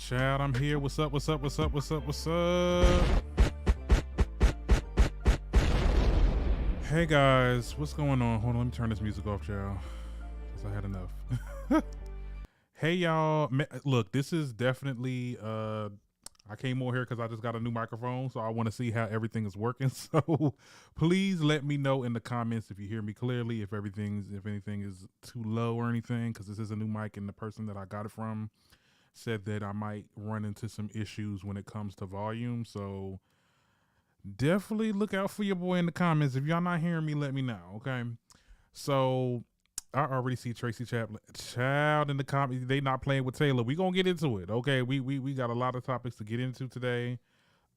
Chad, I'm here. What's up? What's up? What's up? What's up? What's up? Hey guys, what's going on? Hold on, let me turn this music off, y'all, because I had enough. Hey y'all, look, this is definitely I came on here because I just got a new microphone, so I want to see how everything is working. So please let me know in the comments if you hear me clearly, if anything is too low or anything, because this is a new mic and the person that I got it from said that I might run into some issues when it comes to volume. So definitely look out for your boy in the comments. If y'all not hearing me, let me know, okay? So I already see Tracy Chaplin child in the comments. They not playing with Taylor. We gonna get into it, okay? We got a lot of topics to get into today,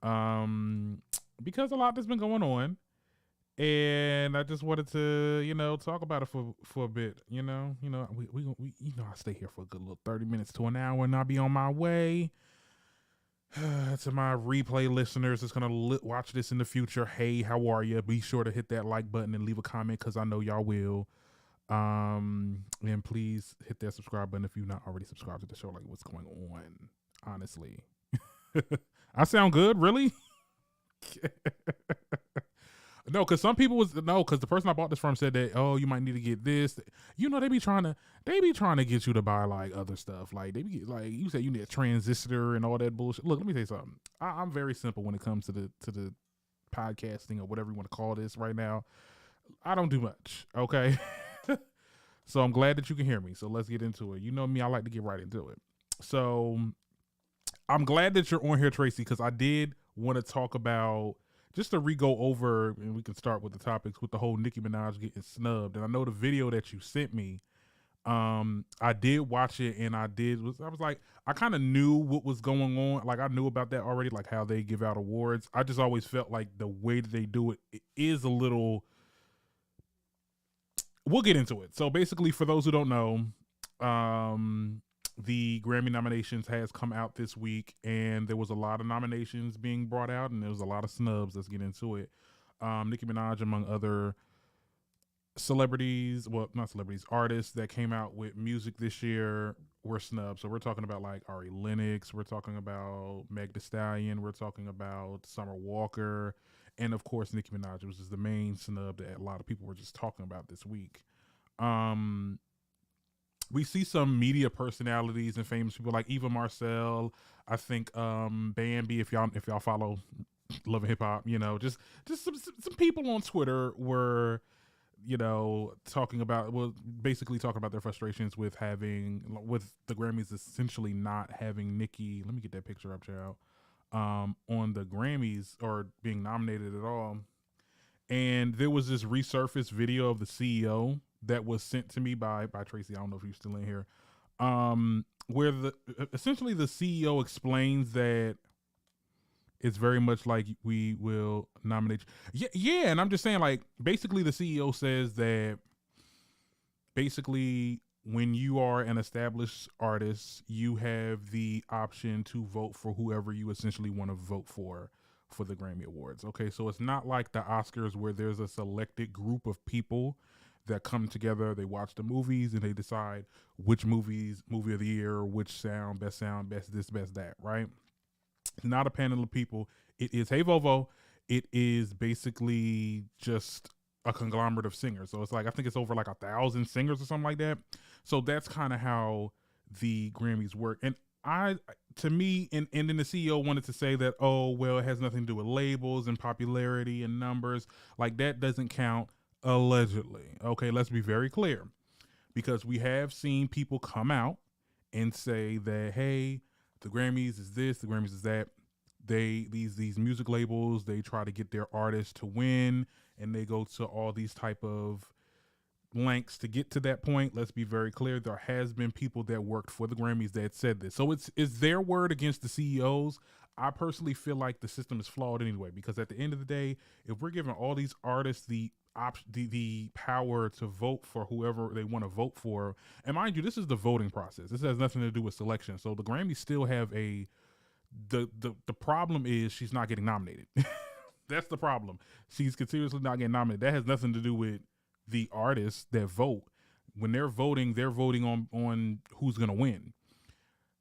because a lot has been going on, and I just wanted to talk about it for a bit. We I stay here for a good little 30 minutes to an hour, and I'll be on my way. To my replay listeners that's gonna watch this in the future, hey, how are you? Be sure to hit that like button and leave a comment, because I know y'all will. And please hit that subscribe button if you're not already subscribed to the show. Like, what's going on? Honestly, I sound good, really? No, because some people because the person I bought this from said that, oh, you might need to get this. They be trying to get you to buy like other stuff. Like they be like, you said you need a transistor and all that bullshit. Look, let me tell you something. I'm very simple when it comes to the podcasting or whatever you want to call this right now. I don't do much, okay? So I'm glad that you can hear me. So let's get into it. You know me, I like to get right into it. So I'm glad that you're on here, Tracy, because I did want to talk about, just to re-go over, and we can start with the topics, with the whole Nicki Minaj getting snubbed. And I know the video that you sent me, I did watch it, and I was like, I kind of knew what was going on. Like, I knew about that already, like how they give out awards. I just always felt like the way that they do it is a little... We'll get into it. So basically, for those who don't know, the Grammy nominations has come out this week, and there was a lot of nominations being brought out, and there was a lot of snubs. Let's get into it. Nicki Minaj, among other artists that came out with music this year, were snubbed. So we're talking about like Ari Lennox, we're talking about Meg Thee Stallion, we're talking about Summer Walker, and of course Nicki Minaj, which is the main snub that a lot of people were just talking about this week. We see some media personalities and famous people like Eva Marcel. I think Bambi, if y'all follow Love and Hip Hop, just some people on Twitter were basically talking about their frustrations with the Grammys essentially not having Nicki. Let me get that picture up, child. On the Grammys, or being nominated at all. And there was this resurfaced video of the CEO that was sent to me by Tracy. I don't know if you're still in here. Where the essentially the CEO explains that it's very much like we will nominate you. Yeah, and I'm just saying, like, basically the CEO says that basically when you are an established artist, you have the option to vote for whoever you essentially want to vote for the Grammy Awards. Okay, so it's not like the Oscars where there's a selected group of people that come together, they watch the movies, and they decide which movie of the year, which sound, best this, best that, right? It's not a panel of people. It is Hey Vovo. It is basically just a conglomerate of singers. So it's like, I think it's over like 1,000 singers or something like that. So that's kind of how the Grammys work. And to me, and then the CEO wanted to say that, oh, well, it has nothing to do with labels and popularity and numbers. Like, that doesn't count, allegedly. Okay, let's be very clear. Because we have seen people come out and say that, hey, the Grammys is this, the Grammys is that. These music labels, they try to get their artists to win, and they go to all these type of lengths to get to that point. Let's be very clear. There has been people that worked for the Grammys that said this. So it's their word against the CEOs. I personally feel like the system is flawed anyway, because at the end of the day, if we're giving all these artists the power to vote for whoever they want to vote for, and mind you, this is the voting process. This has nothing to do with selection. So the Grammys still have the problem is she's not getting nominated. That's the problem. She's continuously not getting nominated. That has nothing to do with the artists that vote. When they're voting on who's going to win,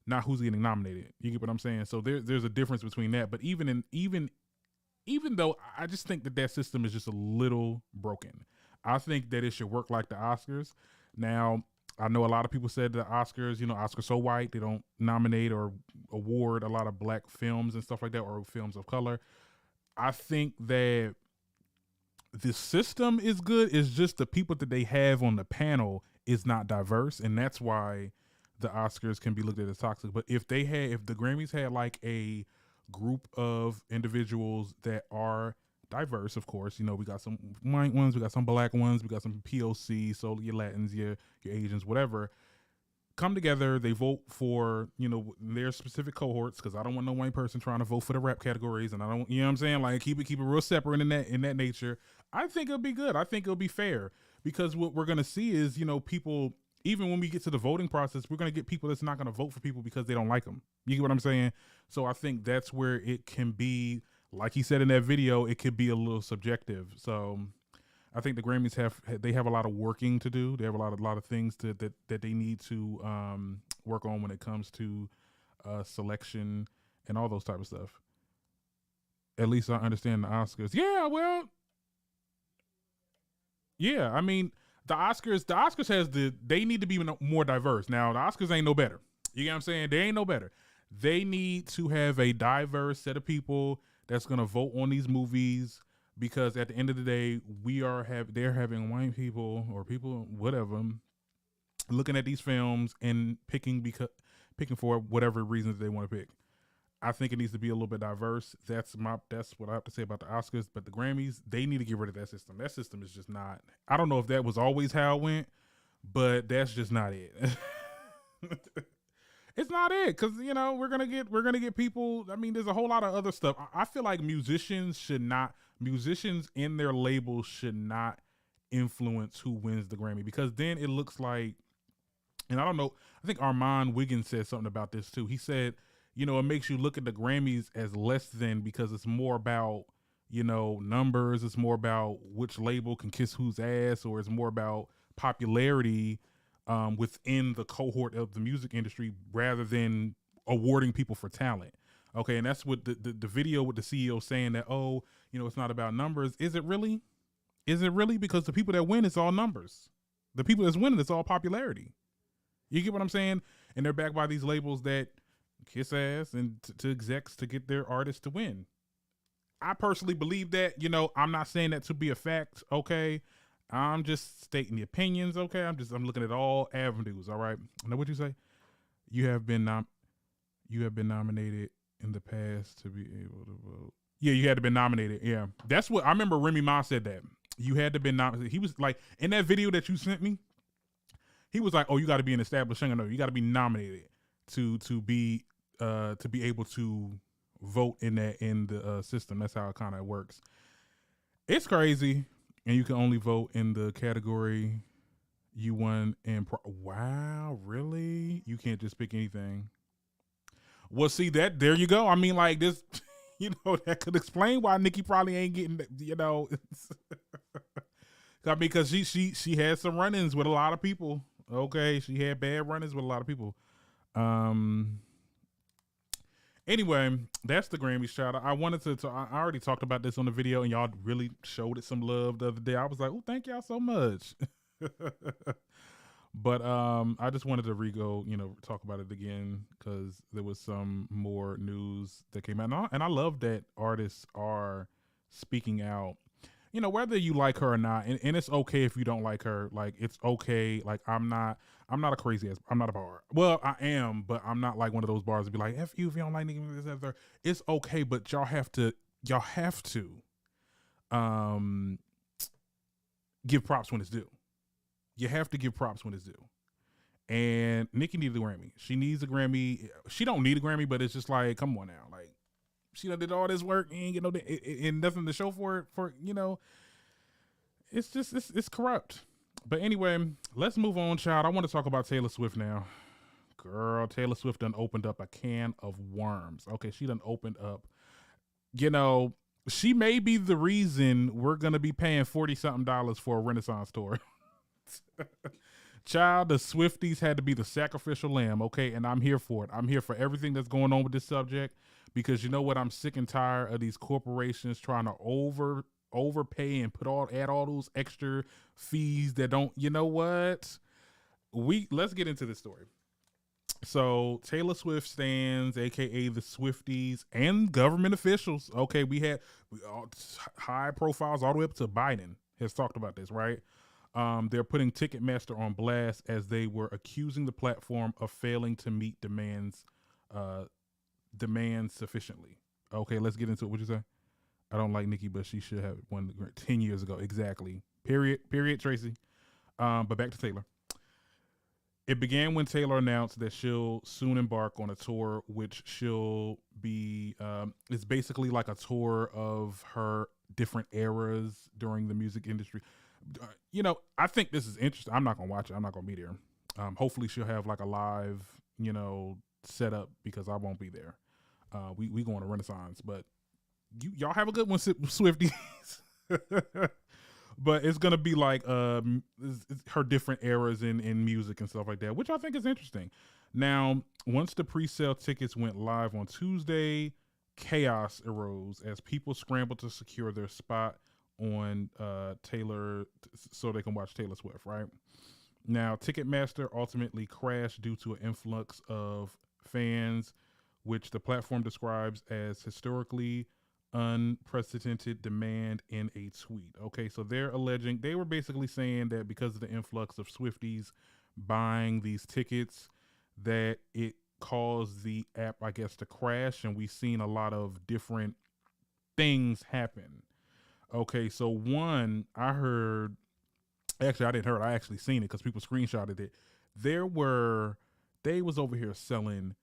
not who's getting nominated. You get what I'm saying? So there's a difference between that. But even though I just think that system is just a little broken, I think that it should work like the Oscars. Now, I know a lot of people said the Oscars, Oscars so white, they don't nominate or award a lot of black films and stuff like that, or films of color. I think that the system is good. It's just the people that they have on the panel is not diverse, and that's why the Oscars can be looked at as toxic. But if the Grammys had like a group of individuals that are diverse, of course, we got some white ones, we got some black ones, we got some POC, so your Latins, your Asians, whatever, come together, they vote for, their specific cohorts, because I don't want no white person trying to vote for the rap categories, and I don't, you know what I'm saying, like keep it real separate in that nature. I think it'll be good. I think it'll be fair, because what we're gonna see is, people, even when we get to the voting process, we're gonna get people that's not gonna vote for people because they don't like them. You get what I'm saying? So I think that's where it can be, like he said in that video, it could be a little subjective. So I think the Grammys have a lot of working to do. They have a lot of things that they need to work on when it comes to selection and all those type of stuff. At least I understand the Oscars. Yeah, well, yeah. I mean, the Oscars they need to be more diverse. Now, the Oscars ain't no better. You get what I'm saying? They ain't no better. They need to have a diverse set of people that's going to vote on these movies, because at the end of the day, they're having white people or people, whatever, looking at these films and picking for whatever reasons they want to pick. I think it needs to be a little bit diverse. That's what I have to say about the Oscars. But the Grammys, they need to get rid of that system. That system is just not, I don't know if that was always how it went, but that's just not it. It's not it, because we're gonna get people. I mean, there's a whole lot of other stuff. I feel like musicians in their labels should not influence who wins the Grammy, because then it looks like, and I don't know, I think Armand Wiggins said something about this too. He said, it makes you look at the Grammys as less than, because it's more about numbers. It's more about which label can kiss whose ass, or it's more about popularity within the cohort of the music industry, rather than awarding people for talent. Okay, and that's what the video with the CEO saying that, oh, it's not about numbers. Is it really? Is it really? Because the people that win, it's all numbers. The people that's winning, it's all popularity. You get what I'm saying? And they're backed by these labels that kiss ass and to execs to get their artists to win. I personally believe that. I'm not saying that to be a fact. Okay, I'm just stating the opinions. Okay, I'm looking at all avenues. All right. Now, what you say? You have been nominated in the past to be able to vote. Yeah, you had to be nominated. Yeah, that's what I remember. Remy Ma said that. You had to be nominated. He was like in that video that you sent me. He was like, "Oh, you got to be an established singer. No, you got to be nominated to be able to vote in the system. That's how it kind of works. It's crazy, and you can only vote in the category you won in. Wow, really? You can't just pick anything. Well, see that there you go. I mean, like this, you know, that could explain why Nikki probably ain't getting, you know. I mean, because she had some run-ins with a lot of people. Okay, she had bad run-ins with a lot of people. Anyway, that's the Grammys, child. I wanted to. I already talked about this on the video, and y'all really showed it some love the other day. I was like, "Oh, thank y'all so much." But I just wanted to talk about it again because there was some more news that came out, and I love that artists are speaking out. You know, whether you like her or not, and it's okay if you don't like her. Like, it's okay. Like, I'm not a crazy ass. I'm not a bar. Well, I am, but I'm not like one of those bars to be like, "F you if you don't like Nicki Minaj." This, that, third. It's okay, but y'all have to give props when it's due. You have to give props when it's due. And Nicki needs a Grammy. She needs a Grammy. She don't need a Grammy, but it's just like, come on now, like. She done did all this work and get and nothing to show for it. It's just it's corrupt. But anyway, let's move on, child. I want to talk about Taylor Swift now. Girl, Taylor Swift done opened up a can of worms. Okay, she done opened up. You know, she may be the reason we're gonna be paying $40-something for a Renaissance tour. Child, the Swifties had to be the sacrificial lamb, okay? And I'm here for it. I'm here for everything that's going on with this subject because you know what? I'm sick and tired of these corporations trying to overpay and add all those extra fees that don't. You know what? Let's get into this story. So Taylor Swift stands, aka the Swifties, and government officials. Okay, we had high profiles all the way up to Biden has talked about this, right? They're putting Ticketmaster on blast as they were accusing the platform of failing to meet demands sufficiently. Okay, let's get into it. What'd you say? I don't like Nicki, but she should have won 10 years ago. Exactly. Period, Tracy. But back to Taylor. It began when Taylor announced that she'll soon embark on a tour, which she'll be, it's basically like a tour of her different eras during the music industry. You know, I think this is interesting. I'm not going to watch it. I'm not going to be there. Hopefully she'll have like a live, setup because I won't be there. We going to Renaissance, but y'all have a good one, Swifties. But it's going to be like her different eras in music and stuff like that, which I think is interesting. Now, once the pre-sale tickets went live on Tuesday, chaos arose as people scrambled to secure their spot on Taylor so they can watch Taylor Swift, right? Now, Ticketmaster ultimately crashed due to an influx of fans, which the platform describes as historically unprecedented demand in a tweet. Okay, so they were basically saying that because of the influx of Swifties buying these tickets, that it caused the app, I guess, to crash, and we've seen a lot of different things happen. Okay, so one, I didn't hear it. I actually seen it because people screenshotted it. They was over here selling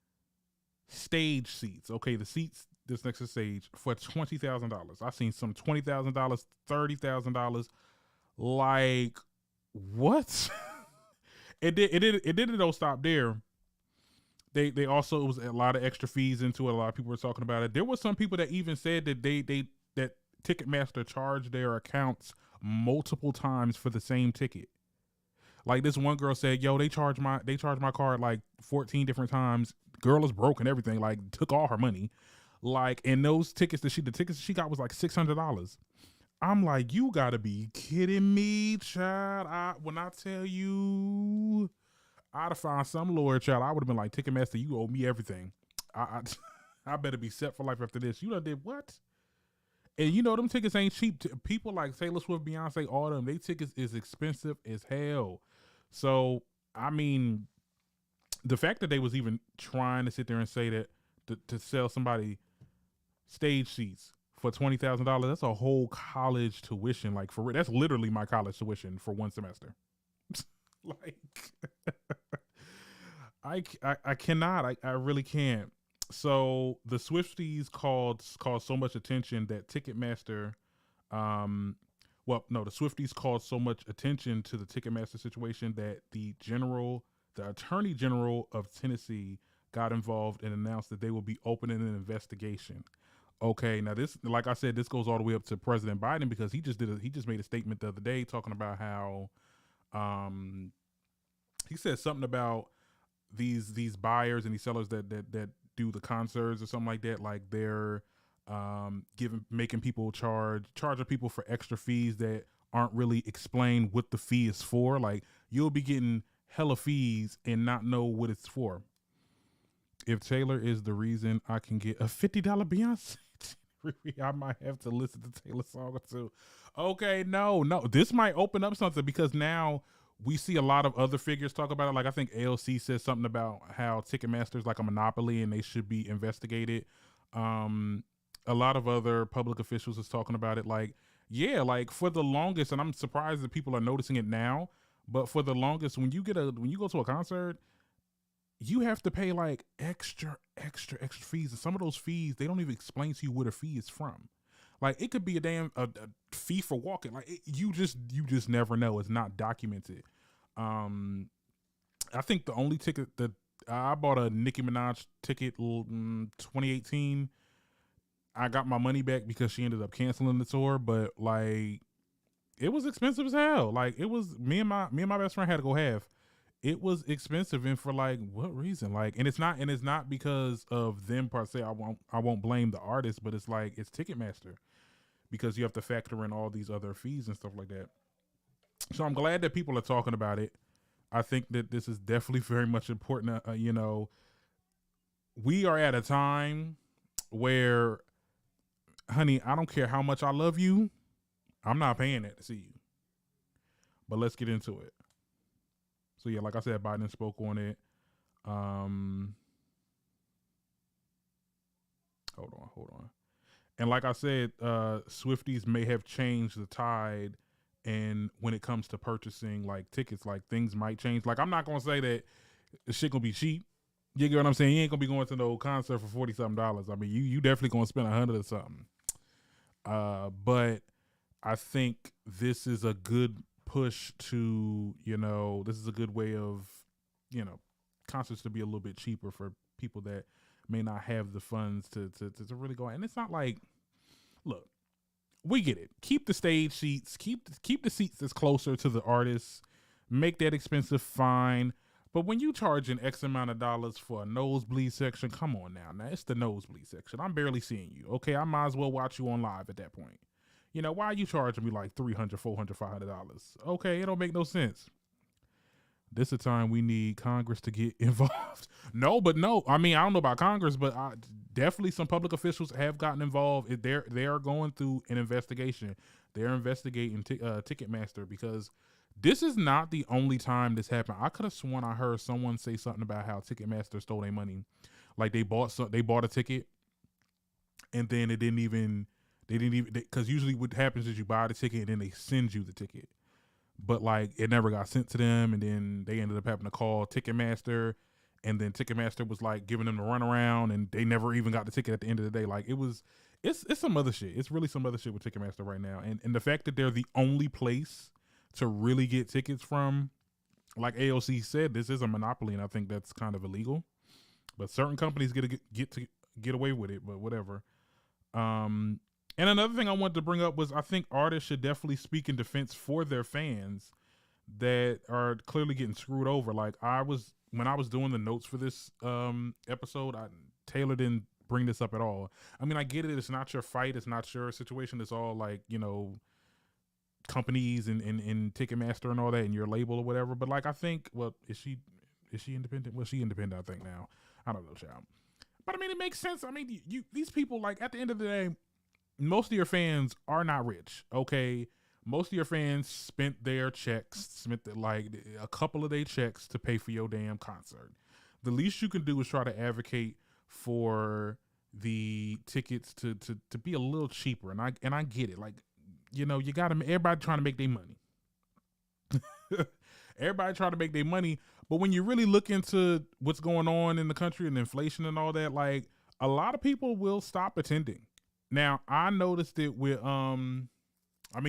stage seats. Okay, the seats this next to stage for $20,000. I seen some $20,000, $30,000. Like, what? It didn't don't stop there. They also, it was a lot of extra fees into it. A lot of people were talking about it. There were some people that even said that that Ticketmaster charged their accounts multiple times for the same ticket. Like this one girl said, "Yo, they charged my card like 14 different times. Girl is broke and everything. Like took all her money. Like, and those tickets the tickets she got was like $600. I'm like, you gotta be kidding me, child. When I tell you, I'd have found some lawyer, child. I would have been like, Ticketmaster, you owe me everything. I better be set for life after this. You done did what? And you know them tickets ain't cheap. People like Taylor Swift, Beyonce, all them, they tickets is expensive as hell. So, I mean, the fact that they was even trying to sit there and say that to sell somebody stage seats for $20,000. That's a whole college tuition. Like for that's literally my college tuition for one semester. Like, I cannot. I really can't. So the Swifties caused so much attention that Ticketmaster, the Swifties caused so much attention to the Ticketmaster situation that the Attorney General of Tennessee got involved and announced that they will be opening an investigation. Okay, now this, like I said, this goes all the way up to President Biden because he just made a statement the other day talking about how, he said something about these buyers and these sellers that do the concerts or something like that, like they're making people charging people for extra fees that aren't really explained what the fee is for. Like you'll be getting hella fees and not know what it's for. If Taylor is the reason I can get a $50 Beyonce, I might have to listen to Taylor's song or two. Okay, no, this might open up something because now we see a lot of other figures talk about it. Like I think AOC says something about how Ticketmaster is like a monopoly and they should be investigated. A lot of other public officials is talking about it. Like, yeah, like for the longest, and I'm surprised that people are noticing it now, but for the longest, when you go to a concert, you have to pay like extra fees. And some of those fees, they don't even explain to you where the fee is from. Like it could be a fee for walking. Like you just never know. It's not documented. I think the only ticket that I bought a Nicki Minaj ticket 2018. I got my money back because she ended up canceling the tour, but like it was expensive as hell. Like it was me and my best friend had to go half. It was expensive, and for like what reason? Like, and it's not because of them per se. I won't blame the artist, but it's like it's Ticketmaster because you have to factor in all these other fees and stuff like that. So I'm glad that people are talking about it. I think that this is definitely very much important. We are at a time where, honey, I don't care how much I love you, I'm not paying that to see you. But let's get into it. So yeah, like I said, Biden spoke on it. Hold on. And like I said, Swifties may have changed the tide, and when it comes to purchasing like tickets, like things might change. Like I'm not gonna say that the shit gonna be cheap. You get what I'm saying? You ain't gonna be going to no concert for $40-something. I mean, you definitely gonna spend $100 or something. But I think this is a good push to, this is a good way of, concerts to be a little bit cheaper for people that may not have the funds to really go. And it's not like, look, we get it. Keep the stage seats, keep the seats that's closer to the artists, make that expensive, fine. But when you charge an X amount of dollars for a nosebleed section, come on now. Now it's the nosebleed section. I'm barely seeing you. Okay, I might as well watch you on live at that point. Why are you charging me like $300, $400, $500? Okay, it don't make no sense. This is a time we need Congress to get involved. No. I mean, I don't know about Congress, but definitely some public officials have gotten involved. They are going through an investigation. They're investigating Ticketmaster because this is not the only time this happened. I could have sworn I heard someone say something about how Ticketmaster stole their money. Like they bought a ticket, and then they didn't even because usually what happens is you buy the ticket and then they send you the ticket, but like it never got sent to them, and then they ended up having to call Ticketmaster, and then Ticketmaster was like giving them the runaround, and they never even got the ticket at the end of the day. Like it's some other shit. It's really some other shit with Ticketmaster right now, and the fact that they're the only place to really get tickets from, like AOC said, this is a monopoly, and I think that's kind of illegal. But certain companies get away with it, but whatever. And another thing I wanted to bring up was I think artists should definitely speak in defense for their fans that are clearly getting screwed over. Like when I was doing the notes for this episode, Taylor didn't bring this up at all. I mean, I get it. It's not your fight. It's not your situation. It's all like, companies and Ticketmaster and all that and your label or whatever. But like, I think, well, is she independent? Well, she independent, I think now. I don't know, child. But I mean, it makes sense. I mean, these people, like at the end of the day, most of your fans are not rich, okay? Most of your fans spent a couple of their checks to pay for your damn concert. The least you can do is try to advocate for the tickets to be a little cheaper, and I get it. Like, you got to everybody trying to make their money. Everybody trying to make their money, but when you really look into what's going on in the country and inflation and all that, like a lot of people will stop attending. Now, I noticed it with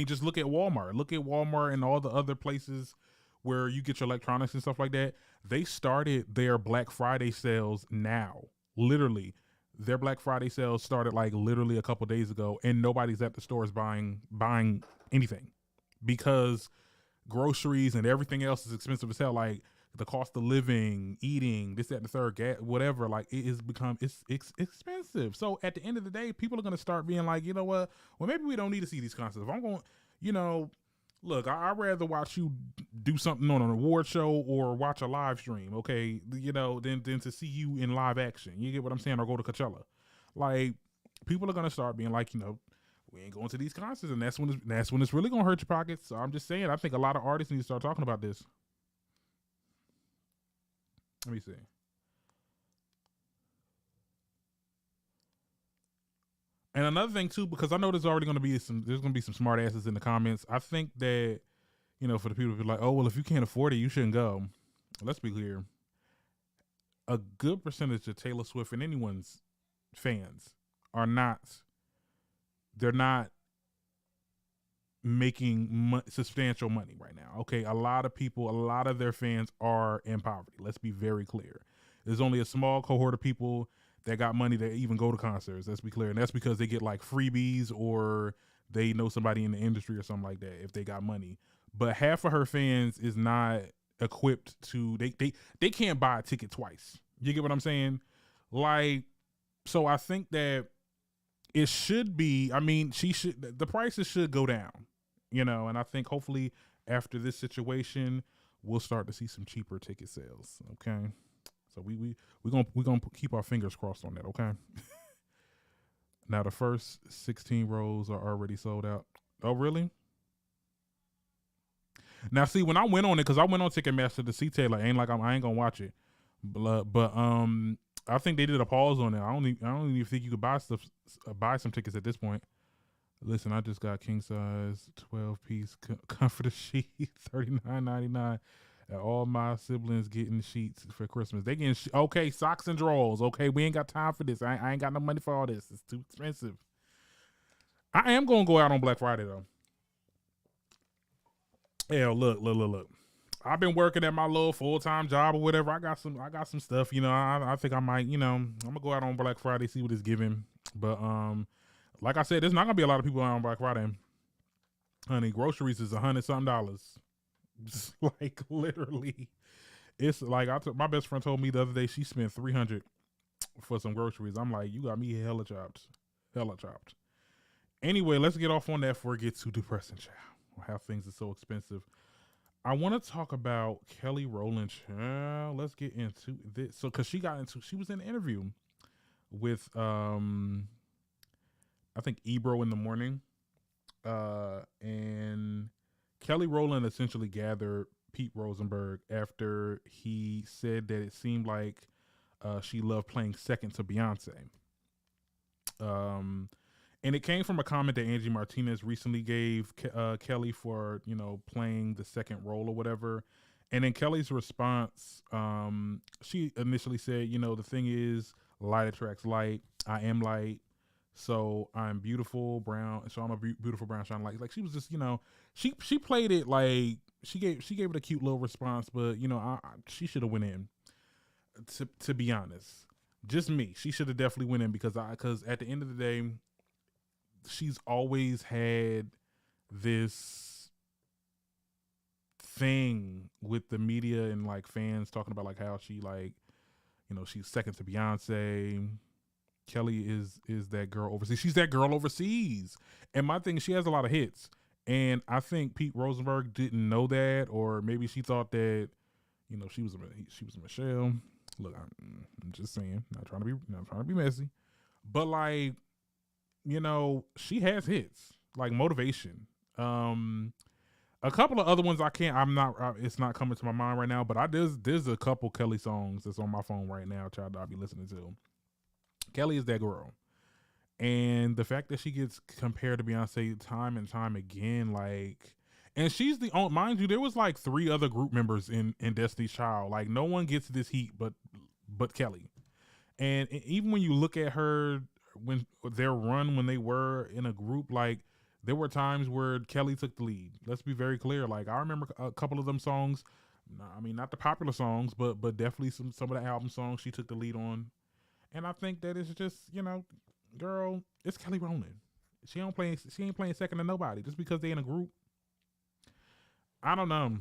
just look at Walmart. Look at Walmart and all the other places where you get your electronics and stuff like that. They started their Black Friday sales now. Literally, their Black Friday sales started like literally a couple days ago, and nobody's at the stores buying anything because groceries and everything else is expensive as hell. Like the cost of living, eating, this, that, and the third, whatever. Like it has become it's expensive. So at the end of the day, people are gonna start being like, you know what? Well, maybe we don't need to see these concerts. If I'm going, look, I'd rather watch you do something on an award show or watch a live stream, okay? Than to see you in live action. You get what I'm saying? Or go to Coachella. Like people are gonna start being like, we ain't going to these concerts, and that's when it's really gonna hurt your pockets. So I'm just saying, I think a lot of artists need to start talking about this. Let me see. And another thing too, because I know there's gonna be some smart asses in the comments. I think that, for the people who be like, oh well, if you can't afford it, you shouldn't go. Let's be clear. A good percentage of Taylor Swift and anyone's fans are not. They're not making substantial money right now. Okay, a lot of their fans are in poverty. Let's be very clear. There's only a small cohort of people that got money that even go to concerts. Let's be clear. And that's because they get like freebies or they know somebody in the industry or something like that if they got money. But half of her fans is not equipped to, they can't buy a ticket twice. You get what I'm saying? Like, so I think that it should be, the prices should go down, and I think hopefully after this situation, we'll start to see some cheaper ticket sales. Okay. So we're gonna keep our fingers crossed on that. Okay. Now the first 16 rows are already sold out. Oh, really? Now see, when I went on it, cause I went on Ticketmaster to see Taylor, I ain't gonna watch it, but I think they did a pause on it. I don't even think you could buy some tickets at this point. Listen, I just got king size 12-piece comforter sheet, $39.99. And all my siblings getting sheets for Christmas. They getting okay, socks and drawers. Okay, we ain't got time for this. I ain't got no money for all this. It's too expensive. I am gonna go out on Black Friday though. Yeah, look. I've been working at my little full-time job or whatever. I got some stuff, I think I might, I'm gonna go out on Black Friday, see what it's giving. But like I said, there's not gonna be a lot of people out on Black Friday. Honey, groceries is $100-something. Just like literally, it's like my best friend told me the other day she spent $300 for some groceries. I'm like, you got me hella chopped. Anyway, let's get off on that before it gets too depressing, child. How things are so expensive. I want to talk about Kelly Rowland. Let's get into this. So, cause she was in an interview with, I think Ebro in the morning, and Kelly Rowland essentially gathered Pete Rosenberg after he said that it seemed like she loved playing second to Beyonce. And it came from a comment that Angie Martinez recently gave Kelly for, playing the second role or whatever. And in Kelly's response, she initially said, the thing is, light attracts light. I am light. So I'm beautiful brown. So I'm a beautiful brown shine light. Like she was just, she played it like she gave it a cute little response, but she should have went in. To be honest, just me, she should have definitely went in because at the end of the day, she's always had this thing with the media and like fans talking about like how she like, she's second to Beyonce. Kelly is that girl overseas. She's that girl overseas. And my thing, she has a lot of hits. And I think Pete Rosenberg didn't know that, or maybe she thought that, she was a Michelle. Look, I'm just saying, not trying to be messy, but like, she has hits like Motivation. A couple of other ones it's not coming to my mind right now, but there's a couple Kelly songs that's on my phone right now, child, I'll be listening to. Kelly is that girl. And the fact that she gets compared to Beyonce time and time again, like, and she's the only, mind you, there was like 3 other group members in Destiny's Child. Like, no one gets this heat but Kelly. And even when you look at her, when their run, when they were in a group, like, there were times where Kelly took the lead. Let's be very clear. Like, I remember a couple of them songs. I mean, not the popular songs, but definitely some of the album songs she took the lead on. And I think that it's just, girl, it's Kelly Rowland. She ain't playing second to nobody just because they in a group. I don't know.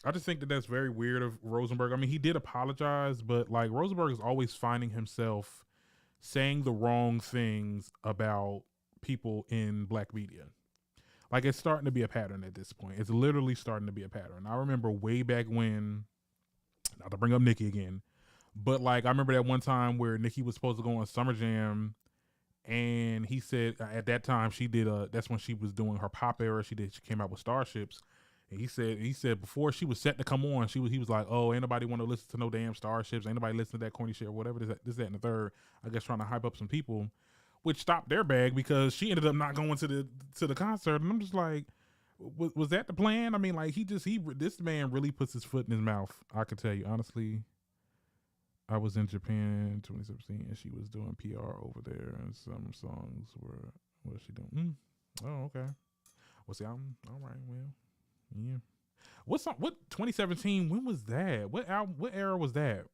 I just think that that's very weird of Rosenberg. I mean, he did apologize, but like Rosenberg is always finding himself saying the wrong things about people in black media. Like, it's starting to be a pattern at this point. It's literally starting to be a pattern. I remember way back when, not to bring up Nicki again, but like I remember that one time where Nicki was supposed to go on Summer Jam, and he said at that time she did that's when she was doing her pop era. She came out with Starships. And he said before she was set to come on, he was like, oh, ain't nobody want to listen to no damn Starships, ain't nobody listen to that corny shit or whatever, this, that, and the third. I guess trying to hype up some people, which stopped their bag because she ended up not going to the concert. And I'm just like, was that the plan? I mean, like, this man really puts his foot in his mouth. I could tell you honestly. I was in Japan in 2017 and she was doing PR over there, and some songs were, what was she doing? Oh, okay. Well, see, I'm all right. Well, yeah. What 2017? When was that? What album? What era was that?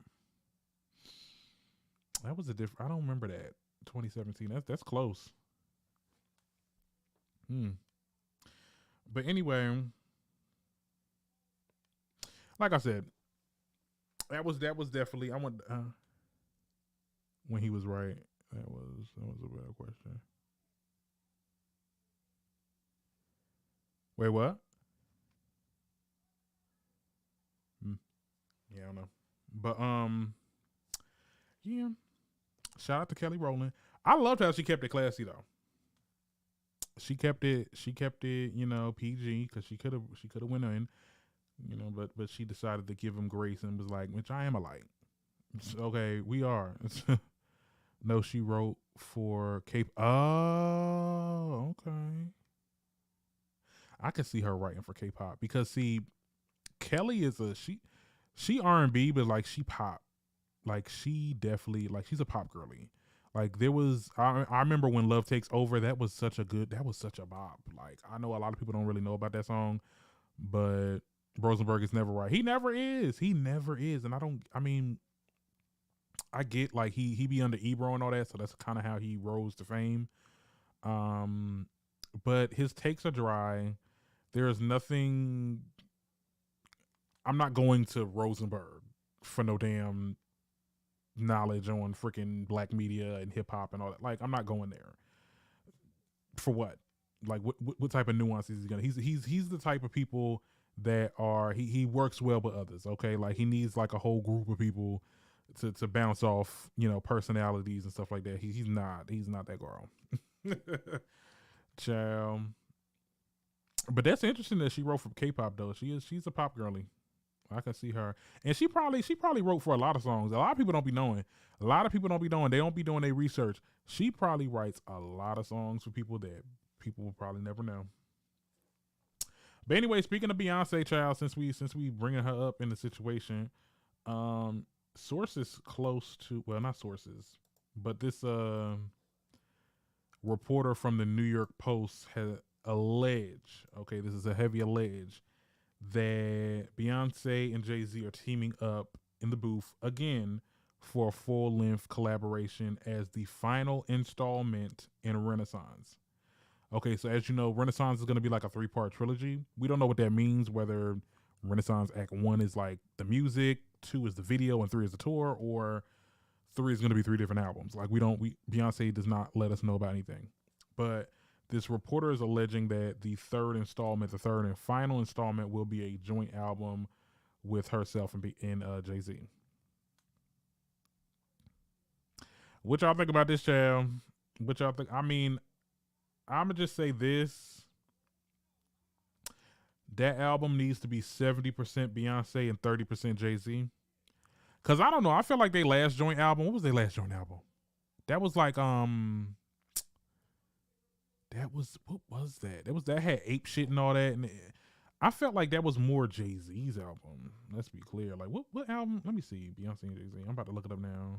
That was a different. I don't remember that. 2017. That's close. But anyway, like I said, that was definitely. I want when he was right. That was a better question. Wait, what? Yeah, I don't know. But yeah. Shout out to Kelly Rowland. I loved how she kept it classy though. She kept it, PG, because she could have went in, but she decided to give him grace and was like, which I am a light. Okay, we are. No, she wrote for Cape. Oh, okay. I could see her writing for K-pop because see, Kelly is she R&B, but like she pop. Like she definitely, like, she's a pop girly. Like there was, I remember when Love Takes Over, that was such a bop. Like I know a lot of people don't really know about that song, but Rosenberg is never right. He never is. And I get like he be under Ebro and all that, so that's kind of how he rose to fame. But his takes are dry. There is nothing. I'm not going to Rosenberg for no damn knowledge on freaking black media and hip hop and all that. Like I'm not going there. For what? Like what type of nuances is he gonna? He's the type of people that are he works well with others. Okay, like he needs like a whole group of people to bounce off, personalities and stuff like that. He's not that girl. Child. But that's interesting that she wrote for K-pop though. She's a pop girly. I can see her, and she probably wrote for a lot of songs. A lot of people don't be knowing. They don't be doing their research. She probably writes a lot of songs for people that people will probably never know. But anyway, speaking of Beyonce, child, since we bringing her up in the situation, sources close to, well, not sources, but this reporter from the New York Post had alleged, okay, this is a heavy allege, that Beyonce and Jay-Z are teaming up in the booth again for a full-length collaboration as the final installment in Renaissance. Okay, so as you know, Renaissance is going to be like a 3-part trilogy. We don't know what that means, whether Renaissance Act 1 is like the music, 2 is the video, and 3 is the tour, or 3 is going to be 3 different albums. Like Beyonce does not let us know about anything. But this reporter is alleging that the third and final installment will be a joint album with herself and Jay-Z. What y'all think about this, child? What y'all think? I mean, I'm going to just say this. That album needs to be 70% Beyonce and 30% Jay-Z. Because I don't know. I feel like their last joint album, what was their last joint album? That was like that was what was that? That was that had ape shit and all that, and I felt like that was more Jay Z's album. Let's be clear. Like what album? Let me see. Beyonce and Jay Z. I'm about to look it up now.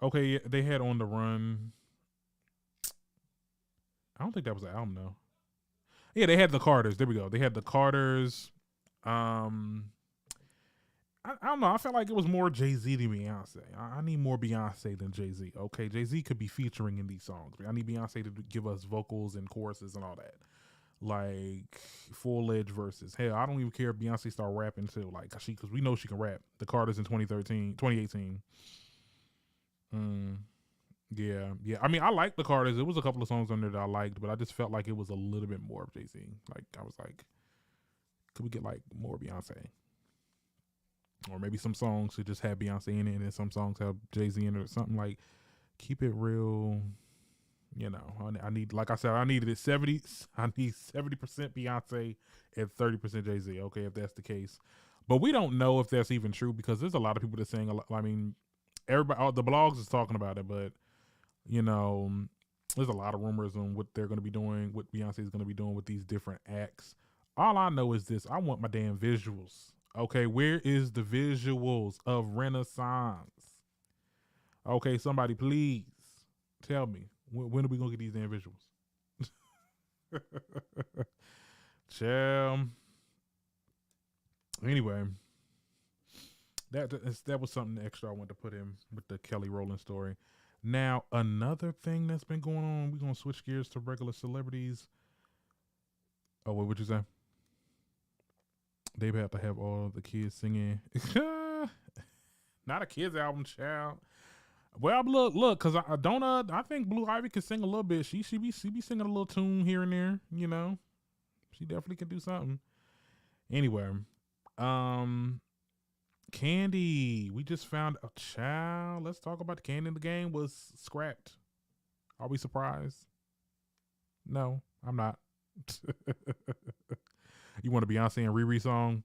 Okay, yeah, they had On the Run. I don't think that was an album though. Yeah, they had the Carters. There we go. They had the Carters. Um, I don't know. I felt like it was more Jay Z than Beyonce. I need more Beyonce than Jay Z. Okay, Jay Z could be featuring in these songs. I need Beyonce to give us vocals and choruses and all that, like full-edged verses. Hell, I don't even care if Beyonce start rapping too. Like because we know she can rap. The Carters in 2013, 2018. Mm, yeah. I mean, I like the Carters. It was a couple of songs on there that I liked, but I just felt like it was a little bit more of Jay Z. Like I was like, could we get like more Beyonce? Or maybe some songs should just have Beyonce in it, and then some songs have Jay Z in it, or something. Like keep it real. You know, I need, like I said, I needed it 70. I need 70% Beyonce and 30% Jay Z. Okay, if that's the case, but we don't know if that's even true because there's a lot of people that saying a lot. I mean, everybody, all the blogs is talking about it, but you know, there's a lot of rumors on what they're going to be doing, what Beyonce is going to be doing with these different acts. All I know is this: I want my damn visuals. Okay, where is the visuals of Renaissance? Okay, somebody please tell me when are we gonna get these damn visuals? Chill. Anyway, that was something extra I wanted to put in with the Kelly Rowland story. Now another thing that's been going on, we're gonna switch gears to regular celebrities. Oh, what would you say? They have to have all the kids singing. Not a kids album, child. Well, look, cause I don't. I think Blue Ivy can sing a little bit. She be singing a little tune here and there. You know, she definitely can do something. Anyway, Candy. We just found a child. Let's talk about the Candy in the Game was scrapped. Are we surprised? No, I'm not. You want a Beyonce and Riri song?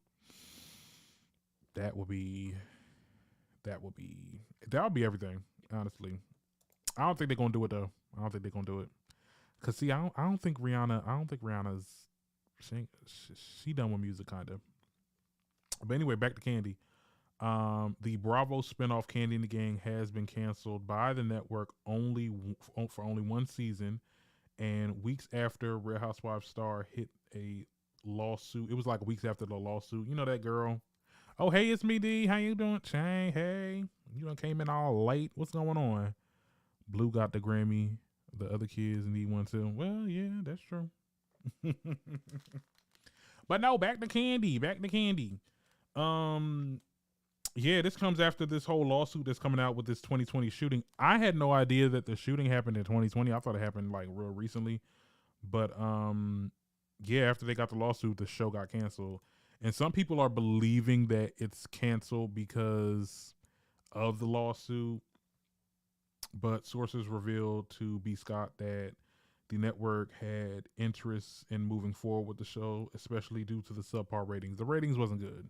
That would be everything. Honestly, I don't think they're gonna do it though. I don't think they're gonna do it. Cause see, I don't think Rihanna's she done with music kind of. But anyway, back to Candy. The Bravo spinoff Candy in the Gang has been canceled by the network for only one season, and weeks after Real Housewives star hit a lawsuit. It was like weeks after the lawsuit. You know that girl. Oh, hey, it's me, D. How you doing? Chang, hey. You done came in all late. What's going on? Blue got the Grammy. The other kids need one too. Well, yeah, that's true. But no, back to Candy. Yeah, this comes after this whole lawsuit that's coming out with this 2020 shooting. I had no idea that the shooting happened in 2020. I thought it happened like real recently. But yeah, after they got the lawsuit, the show got canceled. And some people are believing that it's canceled because of the lawsuit. But sources revealed to B. Scott that the network had interest in moving forward with the show, especially due to the subpar ratings. The ratings wasn't good.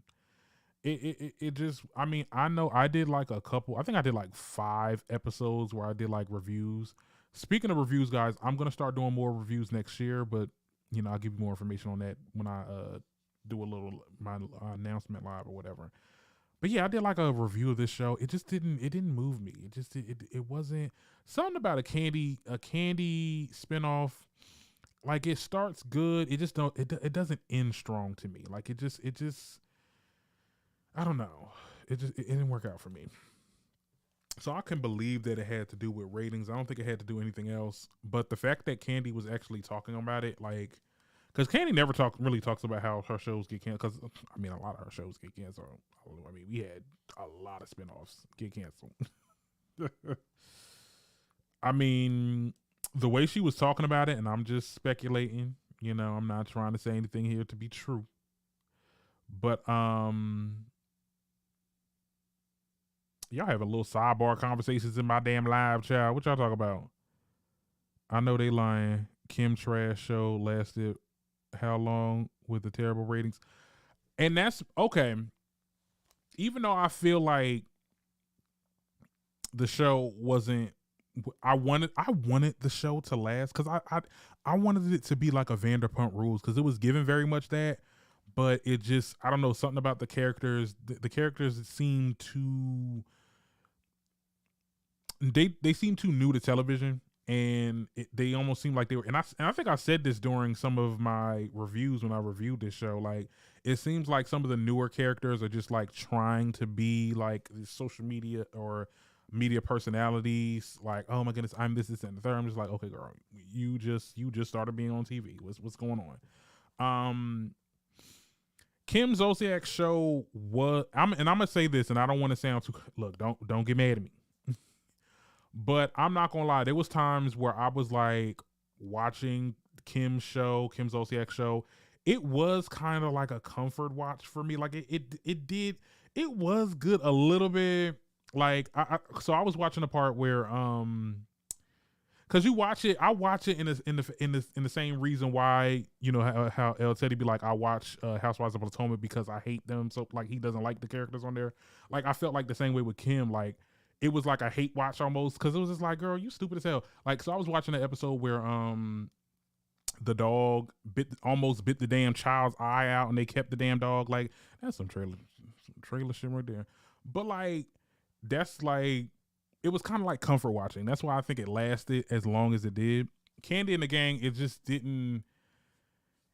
It just, I mean, I know I did like I think I did like 5 episodes where I did like reviews. Speaking of reviews, guys, I'm going to start doing more reviews next year, but you know, I'll give you more information on that when I do my announcement live or whatever. But yeah, I did like a review of this show. It didn't move me. It wasn't something about a candy spinoff. Like it starts good. It just it doesn't end strong to me. Like it just I don't know. It didn't work out for me. So I can believe that it had to do with ratings. I don't think it had to do anything else. But the fact that Candy was actually talking about it, like, because Candy never really talks about how her shows get canceled. Because I mean, a lot of her shows get canceled. I mean, we had a lot of spinoffs get canceled. I mean, the way she was talking about it, and I'm just speculating. You know, I'm not trying to say anything here to be true. But y'all have a little sidebar conversations in my damn live, child. What y'all talk about? I know they lying. Kim Trash show lasted how long with the terrible ratings? And that's okay. even though I feel like the show wasn't, I wanted the show to last because I wanted it to be like a Vanderpump Rules because it was given very much that, but it just, I don't know, something about the characters. The characters seem too, they seem too new to television, and they almost seem like they were. And I think I said this during some of my reviews when I reviewed this show. Like, it seems like some of the newer characters are just like trying to be like the social media or media personalities. Like, oh my goodness, I'm this and the third. I'm just like, okay, girl, you just started being on TV. What's going on? Kim Zolciak's show was, I'm gonna say this, and I don't want to sound too, look, don't get mad at me. But I'm not gonna lie, there was times where I was like watching Kim Zolciak's show. It was kind of like a comfort watch for me. Like it was good a little bit. Like so I was watching the part where because you watch it, I watch it in the same reason why, you know, how El Teddy be like, I watch Housewives of Potomac because I hate them, so like he doesn't like the characters on there. Like I felt like the same way with Kim. Like it was like a hate watch almost because it was just like, girl, you stupid as hell. Like, so I was watching the episode where the dog almost bit the damn child's eye out, and they kept the damn dog. Like, that's some trailer shit right there. But like, that's like, it was kind of like comfort watching. That's why I think it lasted as long as it did. Candy and the Gang, it just didn't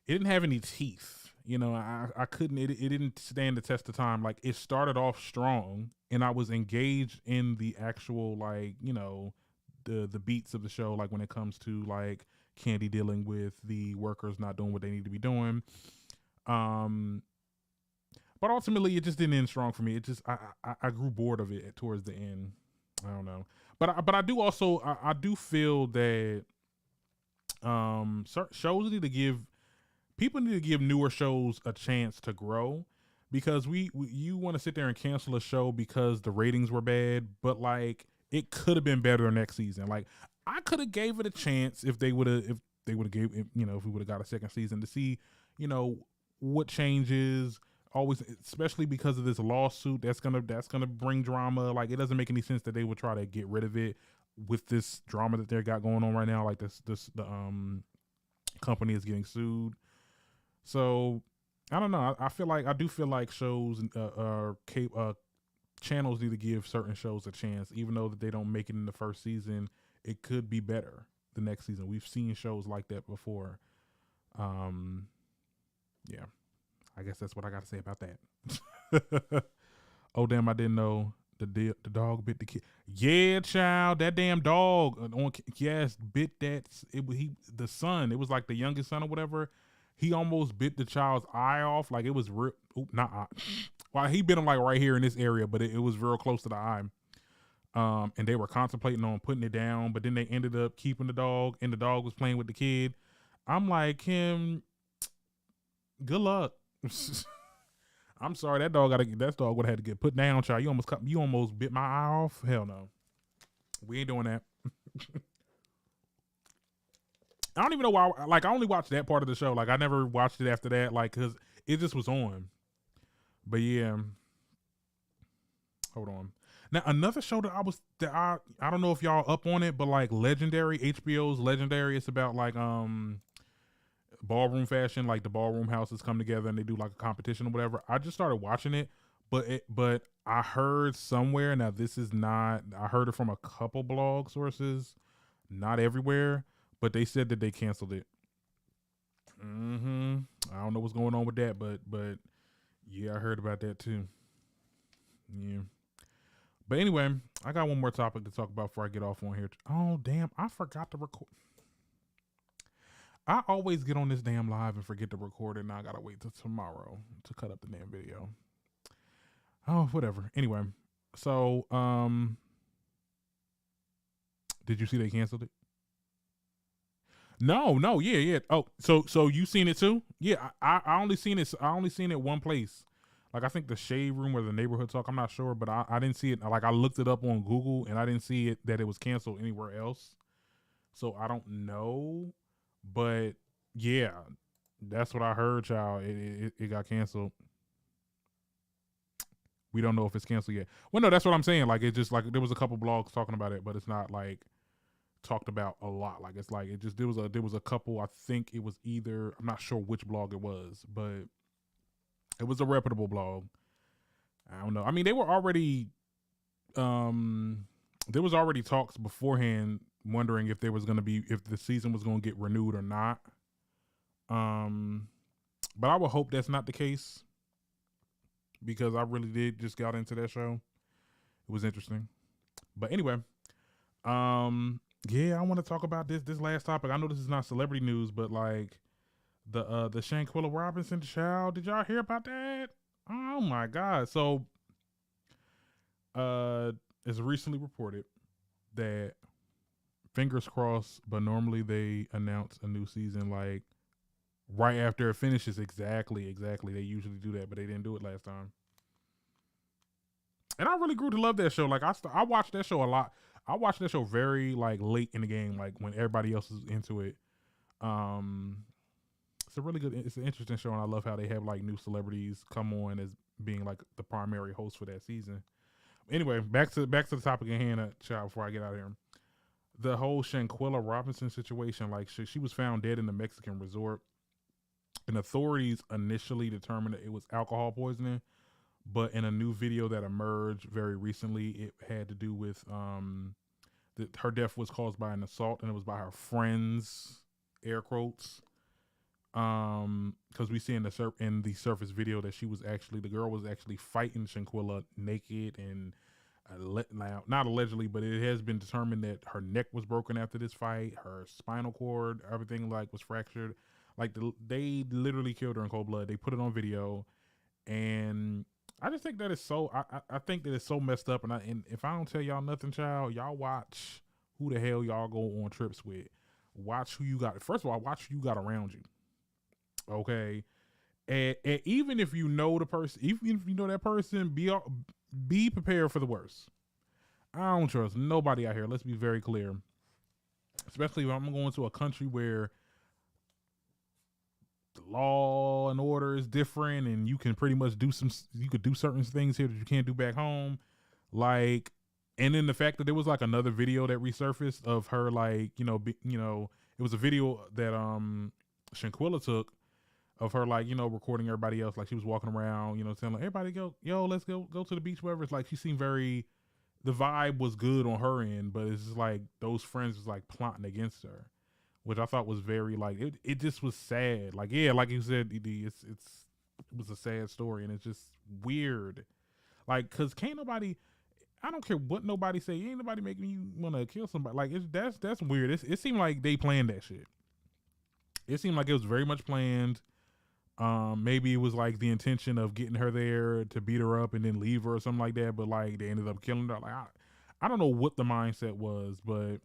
have any teeth. You know, I couldn't, it didn't stand the test of time. Like, it started off strong and I was engaged in the actual, like, you know, the beats of the show. Like when it comes to like Candy dealing with the workers not doing what they need to be doing. But ultimately it just didn't end strong for me. It just, I grew bored of it towards the end. I don't know. But I do also, I do feel that shows need to give, people need to give newer shows a chance to grow, because you want to sit there and cancel a show because the ratings were bad, but like it could have been better next season. Like I could have gave it a chance if they would have gave it, you know, if we would have got a second season to see, you know, what changes. Always, especially because of this lawsuit that's gonna bring drama. Like it doesn't make any sense that they would try to get rid of it with this drama that they got going on right now. Like the company is getting sued. So I don't know. I do feel like shows channels need to give certain shows a chance, even though that they don't make it in the first season. It could be better the next season. We've seen shows like that before. Yeah, I guess that's what I got to say about that. Oh damn! I didn't know the dog bit the kid. Yeah, child, that damn dog bit that. The son. It was like the youngest son or whatever. He almost bit the child's eye off. Like it was real. Not eye. Well, he bit him like right here in this area, but it was real close to the eye. And they were contemplating on putting it down, but then they ended up keeping the dog, and the dog was playing with the kid. I'm like, Kim, good luck. I'm sorry, that dog would have had to get put down, child. You almost bit my eye off. Hell no, we ain't doing that. I don't even know why. Like, I only watched that part of the show. Like, I never watched it after that. Like, cause it just was on. But yeah, hold on. Now another show that I don't know if y'all up on it, but like Legendary, HBO's Legendary. It's about like ballroom fashion. Like the ballroom houses come together and they do like a competition or whatever. I just started watching it, but I heard somewhere. Now this is not. I heard it from a couple blog sources, not everywhere. But they said that they canceled it. I don't know what's going on with that, but yeah, I heard about that too. Yeah. But anyway, I got one more topic to talk about before I get off on here. Oh damn, I forgot to record. I always get on this damn live and forget to record it, and I gotta wait till tomorrow to cut up the damn video. Oh, whatever. Anyway, so did you see they canceled it? No, yeah. Oh, so you seen it too? Yeah, I only seen it. I only seen it one place. Like I think the Shade Room or the Neighborhood Talk. I'm not sure, but I didn't see it. Like I looked it up on Google and I didn't see it that it was canceled anywhere else. So I don't know, but yeah, that's what I heard, child. It got canceled. We don't know if it's canceled yet. Well, no, that's what I'm saying. Like, it just like there was a couple blogs talking about it, but it's not like talked about a lot. Like, it's like it just there was a couple. I think it was either, I'm not sure which blog it was, but it was a reputable blog. I don't know. I mean, they were already there was already talks beforehand wondering if if the season was going to get renewed or not. But I would hope that's not the case, because I really did just got into that show. It was interesting. But anyway, yeah, I want to talk about this last topic. I know this is not celebrity news, but like the Shanquella Robinson child. Did y'all hear about that? Oh my God. So it's recently reported that, fingers crossed, but normally they announce a new season like right after it finishes. Exactly. They usually do that, but they didn't do it last time. And I really grew to love that show. Like I watched that show a lot. I watched that show very like late in the game, like when everybody else is into it. It's a really good. It's an interesting show, and I love how they have like new celebrities come on as being like the primary host for that season. Anyway, back to the topic at hand, child. Before I get out of here, the whole Shanquella Robinson situation. Like she was found dead in a Mexican resort, and authorities initially determined that it was alcohol poisoning. But in a new video that emerged very recently, it had to do with her death was caused by an assault, and it was by her friends, air quotes. Because we see in the surface video that the girl was actually fighting Shanquella naked, and not allegedly, but it has been determined that her neck was broken after this fight, her spinal cord, everything like was fractured. Like they literally killed her in cold blood. They put it on video, and I just think that it's so. I think that it's so messed up, and if I don't tell y'all nothing, child, y'all watch who the hell y'all go on trips with. Watch who you got. First of all, watch who you got around you. Okay, and even if you know the person, even if you know that person, be prepared for the worst. I don't trust nobody out here. Let's be very clear. Especially if I'm going to a country where the law and order is different, and you can pretty much you could do certain things here that you can't do back home. Like, and then the fact that there was like another video that resurfaced of her, like, it was a video that Shanquella took of her, like, recording everybody else, like she was walking around, telling everybody, let's go to the beach, wherever. It's like she seemed the vibe was good on her end, but it's just like those friends was like plotting against her, which I thought was very like it just was sad. Like, yeah, like you said, ED, it was a sad story, and it's just weird. Like, cause can't nobody, I don't care what nobody say, ain't nobody making you want to kill somebody. Like, that's weird. It seemed like they planned that shit. It seemed like it was very much planned. Maybe it was like the intention of getting her there to beat her up and then leave her or something like that, but like they ended up killing her. Like, I don't know what the mindset was, but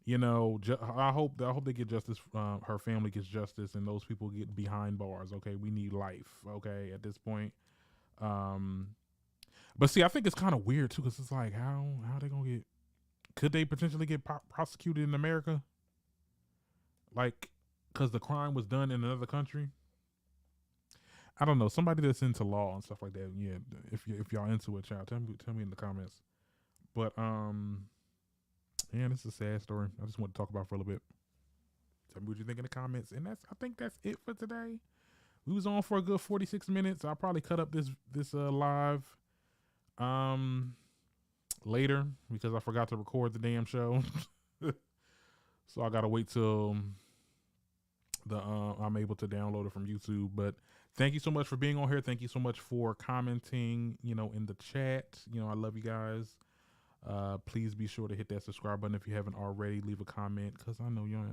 I hope they get justice. Her family gets justice, and those people get behind bars. Okay, we need life. Okay, at this point. But see, I think it's kind of weird too, because it's like how they gonna get? Could they potentially get prosecuted in America? Like, because the crime was done in another country. I don't know. Somebody that's into law and stuff like that. Yeah, if y'all into it, child, tell me in the comments. But yeah, this is a sad story. I just want to talk about it for a little bit. Tell me what you think in the comments. And I think that's it for today. We was on for a good 46 minutes. I'll probably cut up this live later, because I forgot to record the damn show. So I gotta wait till I'm able to download it from YouTube. But thank you so much for being on here. Thank you so much for commenting, in the chat. I love you guys. Please be sure to hit that subscribe button if you haven't already. Leave a comment, because I know you're